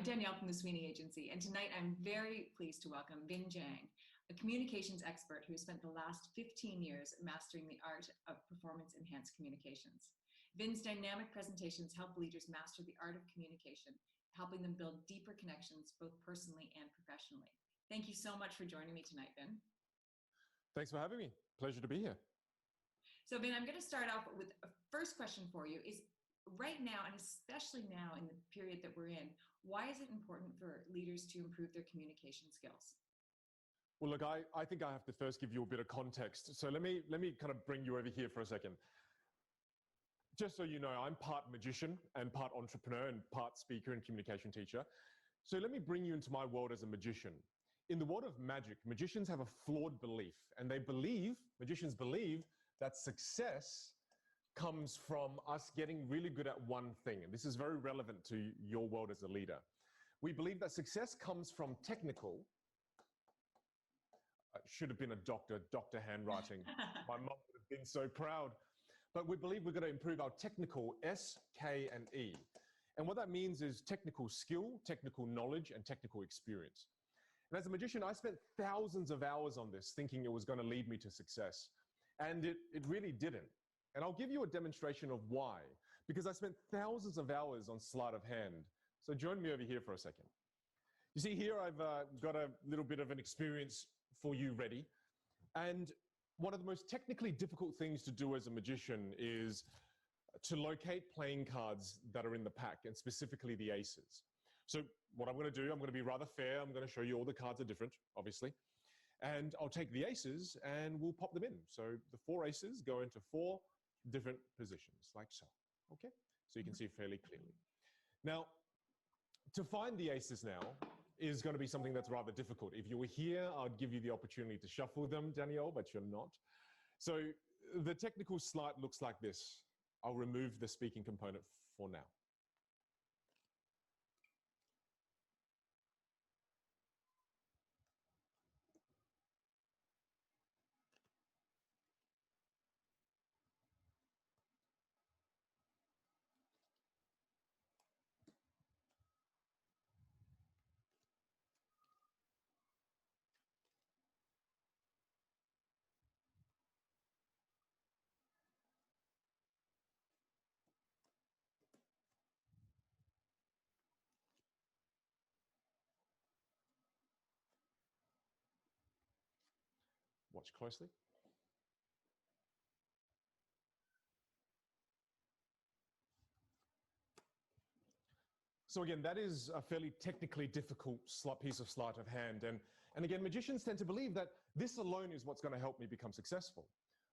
Danielle from the Sweeney Agency, and tonight I'm very pleased to welcome Vinh Giang, a communications expert who has spent the last 15 years mastering the art of performance-enhanced communications. Vinh's dynamic presentations help leaders master the art of communication, helping them build deeper connections both personally and professionally. Thank you so much for joining me tonight, Vinh. Thanks for having me. Pleasure to be here. So Vinh, I'm going to start off with a first question for you is, right now, and especially now in the period that we're in, why is it important for leaders to improve their communication skills? Well, look, I think I have to first give you a bit of context. So let me kind of bring you over here for a second. Just so you know, I'm part magician and part entrepreneur and part speaker and communication teacher. So let me bring you into my world as a magician. In the world of magic, magicians have a flawed belief, and magicians believe that success comes from us getting really good at one thing. And this is very relevant to your world as a leader. We believe that success comes from technical. I should have been a doctor handwriting. My mom would have been so proud. But we believe we're going to improve our technical S, K, and E. And what that means is technical skill, technical knowledge, and technical experience. And as a magician, I spent thousands of hours on this thinking it was going to lead me to success. And it really didn't. And I'll give you a demonstration of why, because I spent thousands of hours on sleight of hand. So join me over here for a second. You see here, I've got a little bit of an experience for you ready. And one of the most technically difficult things to do as a magician is to locate playing cards that are in the pack, and specifically the aces. So what I'm going to do, I'm going to be rather fair. I'm going to show you all the cards are different, obviously. And I'll take the aces and we'll pop them in. So the 4 aces go into 4 different positions, like so. Okay? So you can see fairly clearly. Now, to find the aces now is going to be something that's rather difficult. If you were here, I'd give you the opportunity to shuffle them, Danielle, but you're not. So the technical sleight looks like this. I'll remove the speaking component for now. Watch closely. So again, that is a fairly technically difficult piece of sleight of hand. And again, magicians tend to believe that this alone is what's going to help me become successful.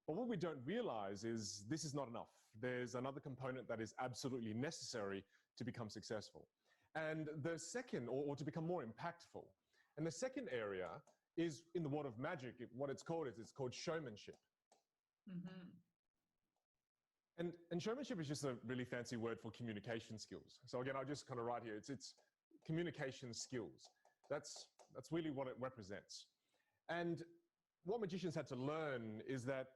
But what we don't realize is this is not enough. There's another component that is absolutely necessary to become successful. And the second, or to become more impactful. And the second area is, in the world of magic, what it's called showmanship. Mm-hmm. And showmanship is just a really fancy word for communication skills. So again, I'll just kind of write here, it's communication skills. That's really what it represents. And what magicians had to learn is that,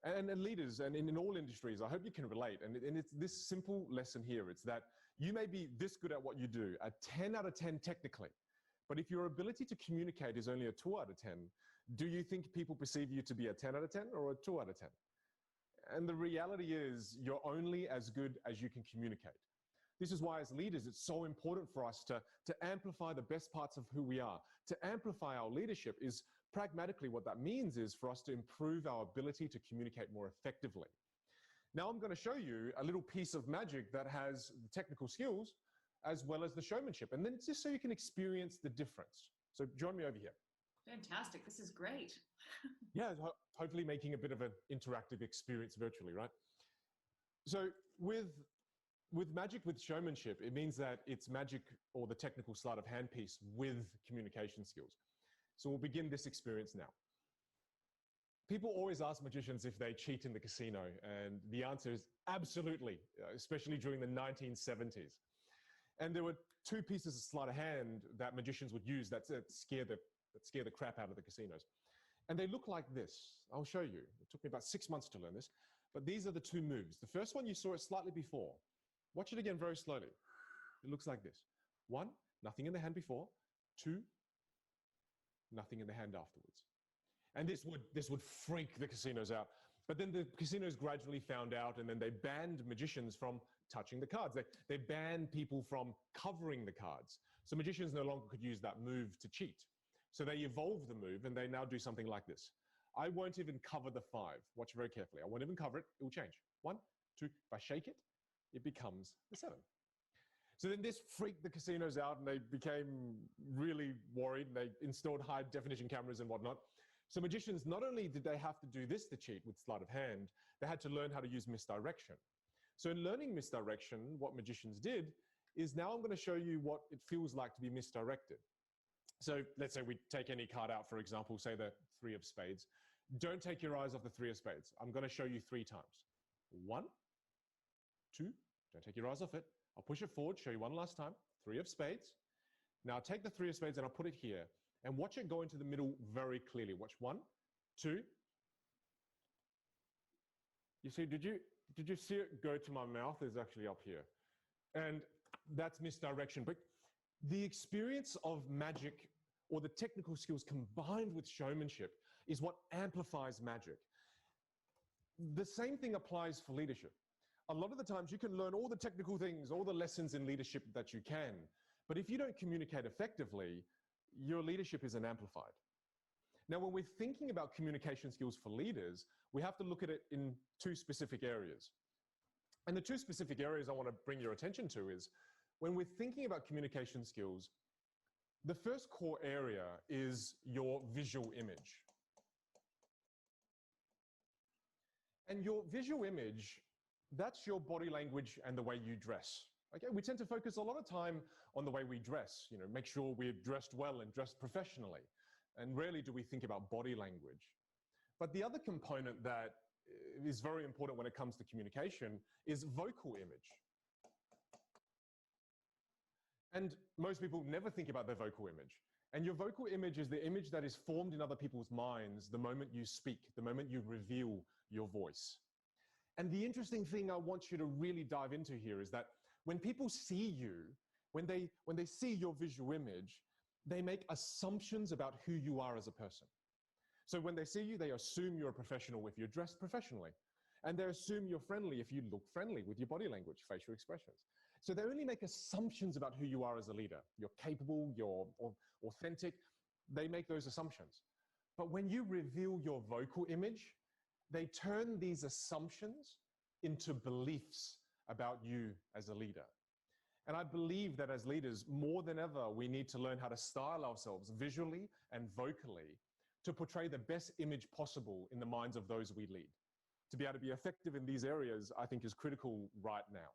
and leaders, and in all industries, I hope you can relate, and it's this simple lesson here, it's that you may be this good at what you do, a 10 out of 10 technically, but if your ability to communicate is only a 2 out of 10, do you think people perceive you to be a 10 out of 10 or a 2 out of 10? And the reality is you're only as good as you can communicate. This is why as leaders, it's so important for us to amplify the best parts of who we are. To amplify our leadership is pragmatically what that means is for us to improve our ability to communicate more effectively. Now I'm going to show you a little piece of magic that has the technical skills as well as the showmanship. And then just so you can experience the difference. So join me over here. Fantastic. This is great. Yeah, hopefully making a bit of an interactive experience virtually, right? So with magic with showmanship, it means that it's magic or the technical sleight of hand piece with communication skills. So we'll begin this experience now. People always ask magicians if they cheat in the casino, and the answer is absolutely, especially during the 1970s. And there were 2 pieces of sleight of hand that magicians would use that scare the crap out of the casinos. And they look like this. I'll show you. It took me about 6 months to learn this, but these are the 2 moves. The first one you saw it slightly before. Watch it again very slowly. It looks like this. 1, nothing in the hand before. 2, nothing in the hand afterwards. And this would freak the casinos out. But then the casinos gradually found out, and then they banned magicians from touching the cards. They banned people from covering the cards. So magicians no longer could use that move to cheat. So they evolved the move, and they now do something like this. I won't even cover the 5. Watch very carefully. I won't even cover it. It will change. 1, 2. If I shake it, it becomes the 7. So then this freaked the casinos out, and they became really worried, and they installed high-definition cameras and whatnot. So magicians, not only did they have to do this to cheat with sleight of hand, they had to learn how to use misdirection. So in learning misdirection, what magicians did is, now I'm going to show you what it feels like to be misdirected. So let's say we take any card out, for example, say the 3 of spades. Don't take your eyes off the 3 of spades. I'm going to show you 3 times. 1, 2, don't take your eyes off it. I'll push it forward, show you one last time. 3 of spades. Now take the 3 of spades and I'll put it here. And watch it go into the middle very clearly. Watch 1, 2. You see, did you see it go to my mouth? It's actually up here. And that's misdirection. But the experience of magic, or the technical skills combined with showmanship, is what amplifies magic. The same thing applies for leadership. A lot of the times you can learn all the technical things, all the lessons in leadership that you can. But if you don't communicate effectively, your leadership isn't amplified. Now, when we're thinking about communication skills for leaders, we have to look at it in 2 specific areas. And the 2 specific areas I want to bring your attention to is, when we're thinking about communication skills, the first core area is your visual image. And your visual image, that's your body language and the way you dress. Okay, we tend to focus a lot of time on the way we dress, make sure we're dressed well and dressed professionally. And rarely do we think about body language. But the other component that is very important when it comes to communication is vocal image. And most people never think about their vocal image. And your vocal image is the image that is formed in other people's minds the moment you speak, the moment you reveal your voice. And the interesting thing I want you to really dive into here is that when people see you, when they see your visual image, they make assumptions about who you are as a person. So when they see you, they assume you're a professional if you're dressed professionally. And they assume you're friendly if you look friendly with your body language, facial expressions. So they only make assumptions about who you are as a leader. You're capable, you're authentic. They make those assumptions. But when you reveal your vocal image, they turn these assumptions into beliefs about you as a leader. And I believe that as leaders, more than ever, we need to learn how to style ourselves visually and vocally to portray the best image possible in the minds of those we lead. To be able to be effective in these areas, I think, is critical right now.